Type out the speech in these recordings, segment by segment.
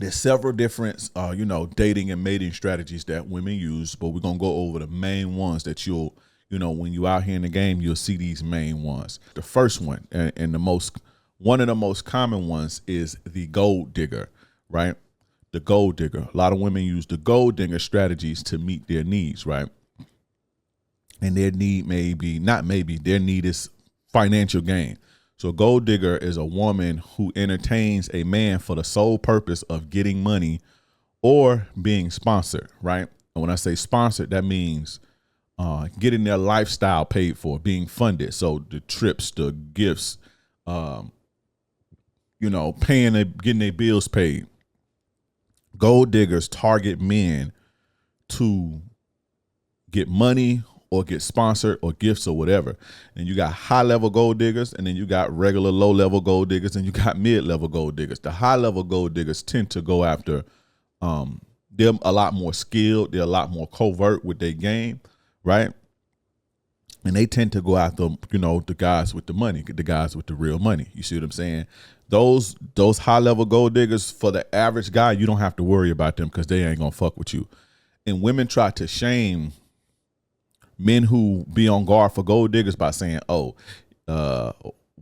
There's several different, dating and mating strategies that women use, but we're gonna go over the main ones that when you out here in the game, you'll see these main ones. The first one, and one of the most common ones, is the gold digger, right? The gold digger. A lot of women use the gold digger strategies to meet their needs, right? And their need their need is financial gain. So a gold digger is a woman who entertains a man for the sole purpose of getting money or being sponsored, right? And when I say sponsored, that means getting their lifestyle paid for, being funded. So the trips, the gifts, getting their bills paid. Gold diggers target men to get money or get sponsored or gifts or whatever. And you got high-level gold diggers, and then you got regular low-level gold diggers, and you got mid-level gold diggers. The high-level gold diggers tend to go after they're a lot more skilled, they're a lot more covert with their game, right? And they tend to go after, the guys with the money, the guys with the real money. You see what I'm saying? Those high-level gold diggers, for the average guy, you don't have to worry about them because they ain't gonna fuck with you. And women try to shame men who be on guard for gold diggers by saying,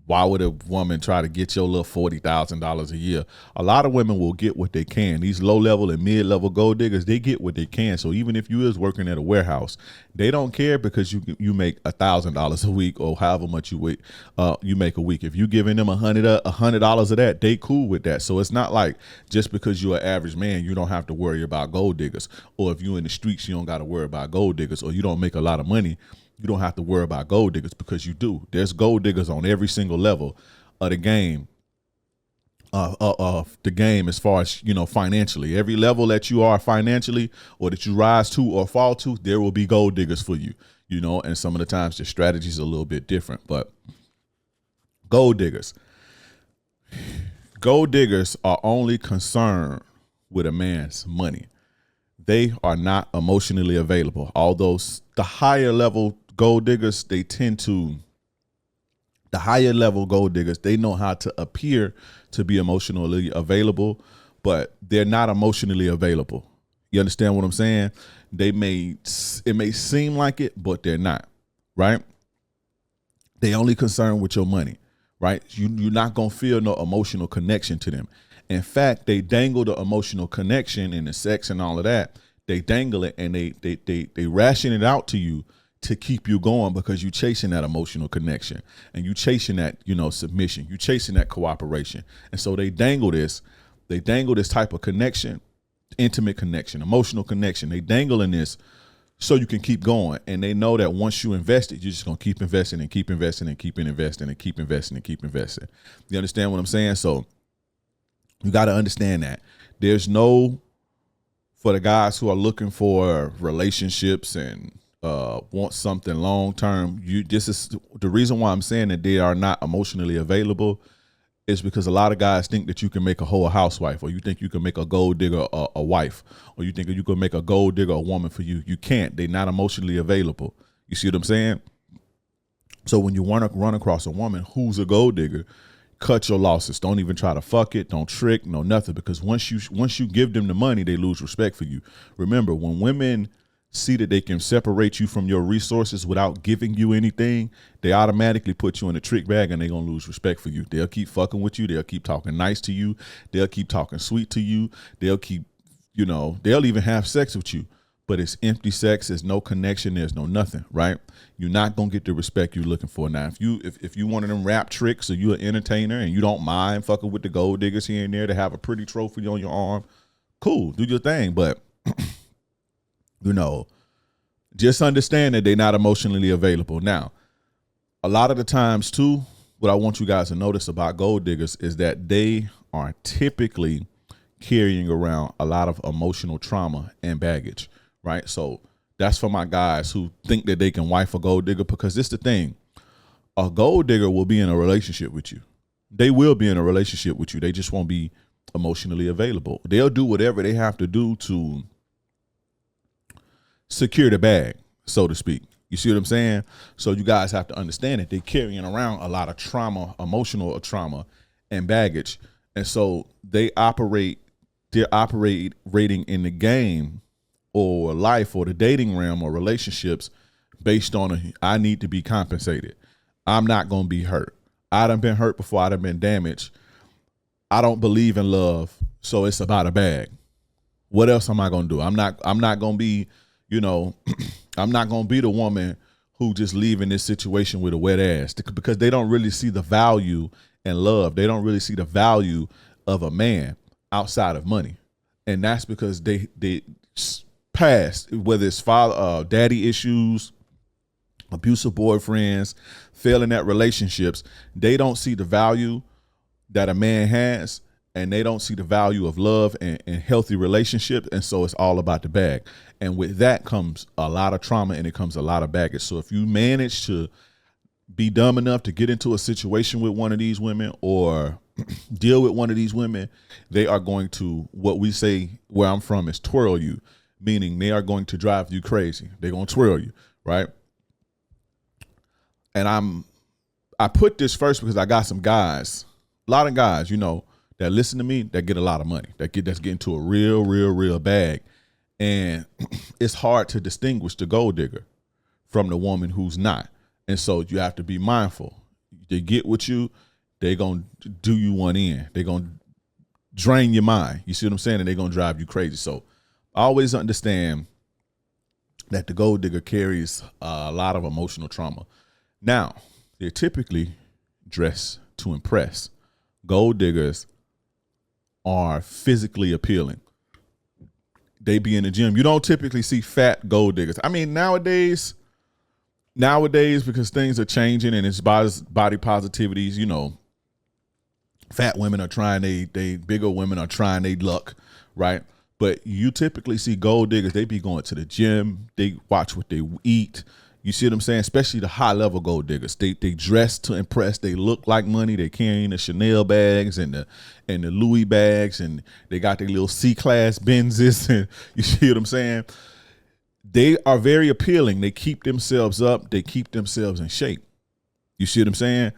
why would a woman try to get your little $40,000 a year? A lot of women will get what they can. These low-level and mid-level gold diggers, they get what they can. So even if you is working at a warehouse, they don't care because you make $1,000 a week or however much you make a week. If you giving them $100 of that, they cool with that. So it's not like just because you're an average man, you don't have to worry about gold diggers. Or if you're in the streets, you don't got to worry about gold diggers, or you don't make a lot of money, you don't have to worry about gold diggers, because you do. There's gold diggers on every single level of the game, as far as, financially. Every level that you are financially, or that you rise to or fall to, there will be gold diggers for you, and some of the times the strategies are a little bit different. But gold diggers are only concerned with a man's money. They are not emotionally available. Although the higher level gold diggers, they know how to appear to be emotionally available, but they're not emotionally available. You understand what I'm saying? It may seem like it, but they're not, right? They only concerned with your money, right? You're not going to feel no emotional connection to them. In fact, they dangle the emotional connection and the sex and all of that. They dangle it, and they ration it out to you to keep you going, because you chasing that emotional connection, and you chasing that, submission, you chasing that cooperation. And so they dangle this type of connection, intimate connection, emotional connection. They dangle in this so you can keep going. And they know that once you invest it, you're just going to keep investing and keep investing and keep investing and keep investing and keep investing. You understand what I'm saying? So you got to understand that for the guys who are looking for relationships and want something long term, this is the reason why I'm saying that they are not emotionally available, is because a lot of guys think that you can make a whole housewife, or you think you can make a gold digger a wife, or you think you can make a gold digger a woman for you. You can't. They're not emotionally available. You see what I'm saying? So when you want to run across a woman who's a gold digger, cut your losses. Don't even try to fuck it. Don't trick. No nothing. Because once you give them the money, they lose respect for you. Remember, when women see that they can separate you from your resources without giving you anything, they automatically put you in a trick bag, and they're going to lose respect for you. They'll keep fucking with you. They'll keep talking nice to you. They'll keep talking sweet to you. They'll keep, they'll even have sex with you, but it's empty sex. There's no connection. There's no nothing, right? You're not going to get the respect you're looking for. Now, if you one of them rap tricks, or you're an entertainer and you don't mind fucking with the gold diggers here and there to have a pretty trophy on your arm, cool, do your thing. But just understand that they're not emotionally available. Now, a lot of the times too, what I want you guys to notice about gold diggers is that they are typically carrying around a lot of emotional trauma and baggage, right? So that's for my guys who think that they can wife a gold digger, because this is the thing. A gold digger will be in a relationship with you. They will be in a relationship with you. They just won't be emotionally available. They'll do whatever they have to do to secure the bag, so to speak. You see what I'm saying? So you guys have to understand that they're carrying around a lot of trauma, emotional trauma and baggage. And so they operate they're operating in the game or life or the dating realm or relationships based on I need to be compensated. I'm not gonna be hurt. I done been hurt before. I done been damaged. I don't believe in love, so it's about a bag. What else am I gonna do? I'm not gonna be, I'm not gonna be the woman who just leave in this situation with a wet ass, because they don't really see the value in love. They don't really see the value of a man outside of money, and that's because they past, whether it's father, daddy issues, abusive boyfriends, failing at relationships, they don't see the value that a man has, and they don't see the value of love and healthy relationships. And so it's all about the bag. And with that comes a lot of trauma, and it comes a lot of baggage. So if you manage to be dumb enough to get into a situation with one of these women or deal with one of these women, they are going to, what we say where I'm from is twirl you, meaning they are going to drive you crazy. They're going to twirl you, right? And I put this first because I got some guys, a lot of guys, that listen to me, that get a lot of money, that's getting to a real bag. And it's hard to distinguish the gold digger from the woman who's not. And so you have to be mindful. They get with you, they're going to do you one in. They're going to drain your mind. You see what I'm saying? And they're going to drive you crazy. So always understand that the gold digger carries a lot of emotional trauma. Now, they're typically dressed to impress. Gold diggers are physically appealing. They be in the gym. You don't typically see fat gold diggers. I mean, nowadays, because things are changing and it's body positivities, fat women are trying they bigger women are trying their luck, right? But you typically see gold diggers, they be going to the gym, they watch what they eat. You see what I'm saying? Especially the high level gold diggers. They dress to impress. They look like money. They carrying the Chanel bags and the Louis bags, and they got their little C-class Benzes. And you see what I'm saying? They are very appealing. They keep themselves up. They keep themselves in shape. You see what I'm saying?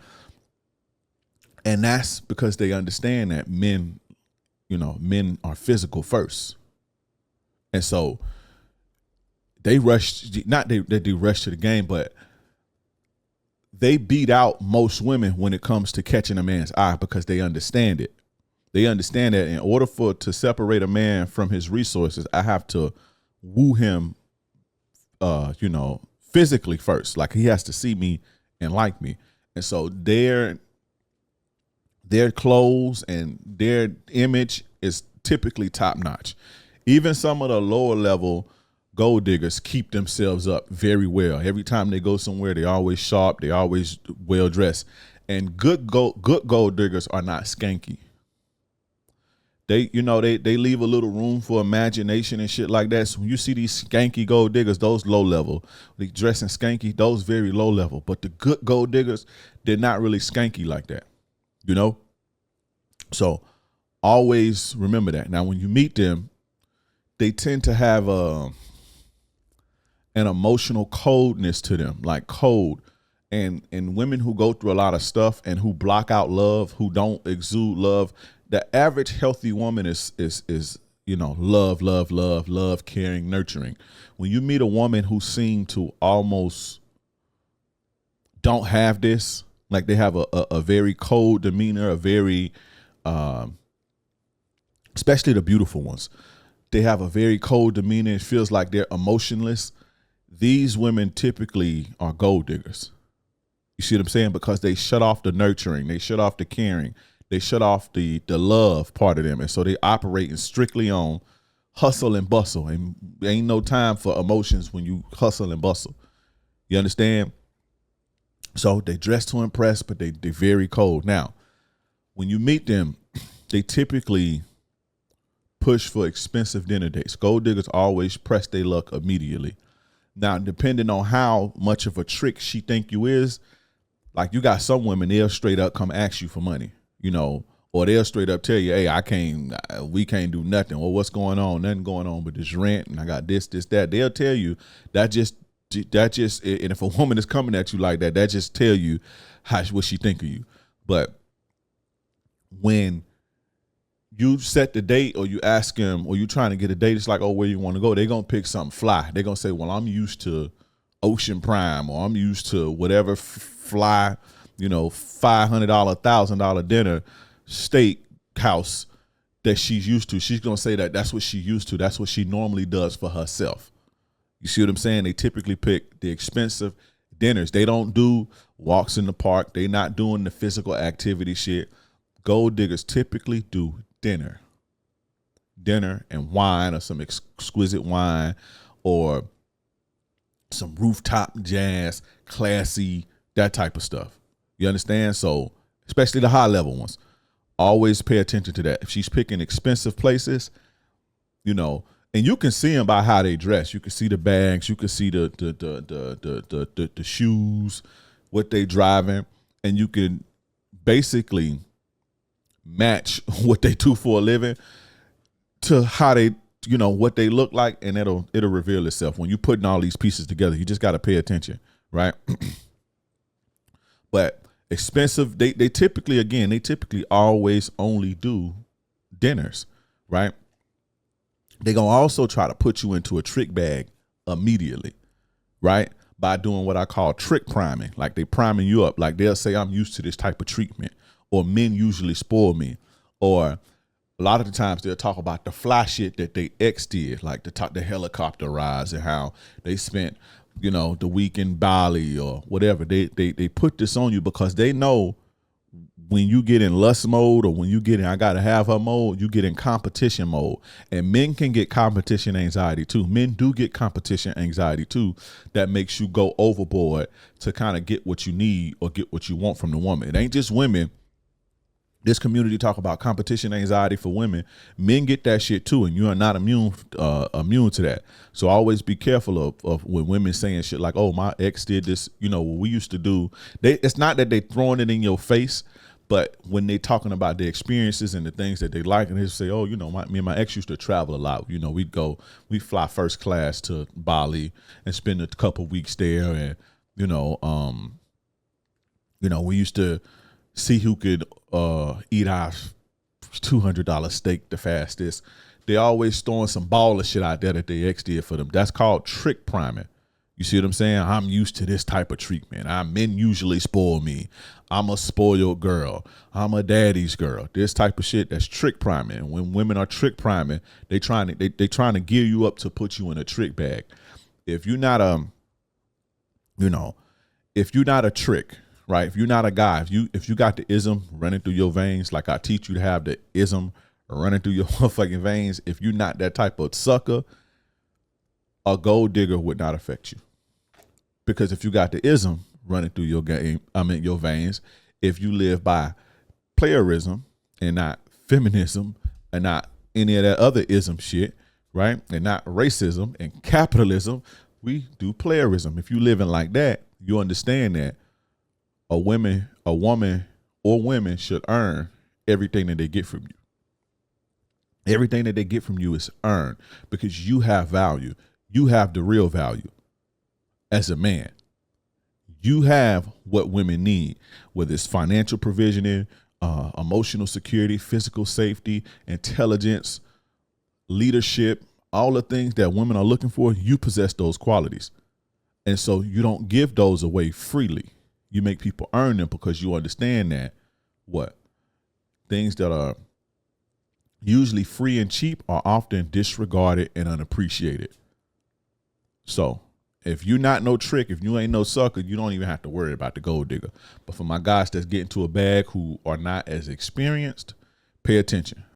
And that's because they understand that men are physical first. And so they rush, they do rush to the game, but they beat out most women when it comes to catching a man's eye because they understand it. They understand that in order to separate a man from his resources, I have to woo him, physically first. Like he has to see me and like me. And so their clothes and their image is typically top notch. Even some of the lower level gold diggers keep themselves up very well. Every time they go somewhere, they always sharp, they always well dressed. And good gold diggers are not skanky. They leave a little room for imagination and shit like that. So when you see these skanky gold diggers, those low level, they dressing skanky, those very low level. But the good gold diggers, they're not really skanky like that, So always remember that. Now, when you meet them, they tend to have an emotional coldness to them, like cold. And women who go through a lot of stuff and who block out love, who don't exude love, the average healthy woman is love, caring, nurturing. When you meet a woman who seem to almost don't have this, like they have a very cold demeanor, a very, especially the beautiful ones, they have a very cold demeanor. It feels like they're emotionless. These women typically are gold diggers. You see what I'm saying? Because they shut off the nurturing, they shut off the caring, they shut off the love part of them. And so they operating strictly on hustle and bustle. And there ain't no time for emotions when you hustle and bustle. You understand? So they dress to impress, but they're very cold. Now, when you meet them, they typically push for expensive dinner dates. Gold diggers always press their luck immediately. Now, depending on how much of a trick she think you is, like you got some women, they'll straight up come ask you for money, or they'll straight up tell you, hey, we can't do nothing. Well, what's going on? Nothing going on but this rent, and I got this, that. They'll tell you that just, and if a woman is coming at you like that, that just tell you what she think of you. But when you set the date or you ask them or you trying to get a date, it's like, oh, where you want to go? They're going to pick something fly. They're going to say, well, I'm used to Ocean Prime or I'm used to whatever fly, $500, $1,000 dinner steak house that she's used to. She's going to say that that's what she used to. That's what she normally does for herself. You see what I'm saying? They typically pick the expensive dinners. They don't do walks in the park. They not doing the physical activity shit. Gold diggers typically do dinner and wine or some exquisite wine or some rooftop jazz, classy, that type of stuff. You understand? So especially the high level ones, always pay attention to that. If she's picking expensive places, and you can see them by how they dress. You can see the bags, you can see the shoes, what they driving, and you can basically match what they do for a living to how they, what they look like, and it'll reveal itself when you putting all these pieces together. You just got to pay attention, right? But expensive, they typically always only do dinners, right? They're gonna also try to put you into a trick bag immediately, right? By doing what I call trick priming. Like they priming you up. Like they'll say, I'm used to this type of treatment, or men usually spoil me, or a lot of the times they'll talk about the fly shit that they ex did, like the helicopter rides and how they spent, the week in Bali or whatever. They put this on you because they know when you get in lust mode or when you get in I gotta have her mode, you get in competition mode. And men can get competition anxiety too. Men do get competition anxiety too. That makes you go overboard to kind of get what you need or get what you want from the woman. It ain't just women. This community talk about competition anxiety for women. Men get that shit too, and you are not immune to that. So always be careful of when women saying shit like, "Oh, my ex did this." What we used to do. It's not that they throwing it in your face, but when they talking about their experiences and the things that they like, and they say, "Oh, me and my ex used to travel a lot. We'd fly first class to Bali and spend a couple weeks there, and we used to see who could eat our $200 steak the fastest." They always throwing some baller shit out there that their ex did for them. That's called trick priming. You see what I'm saying? I'm used to this type of treatment. Men usually spoil me. I'm a spoiled girl. I'm a daddy's girl. This type of shit, that's trick priming. And when women are trick priming, they trying to gear you up to put you in a trick bag. If you're not if you're not a trick, right? If you're not a guy, if you got the ism running through your veins, like I teach you to have the ism running through your motherfucking veins, if you're not that type of sucker, a gold digger would not affect you. Because if you got the ism running through your your veins, if you live by playerism and not feminism and not any of that other ism shit, right? And not racism and capitalism, we do playerism. If you living like that, you understand that a woman or women should earn everything that they get from you. Everything that they get from you is earned because you have value. You have the real value as a man. You have what women need, whether it's financial provisioning, emotional security, physical safety, intelligence, leadership, all the things that women are looking for. You possess those qualities. And so you don't give those away freely. You make people earn them because you understand that things that are usually free and cheap are often disregarded and unappreciated. So if you're not no trick, if you ain't no sucker, you don't even have to worry about the gold digger. But for my guys that's getting to a bag who are not as experienced, pay attention.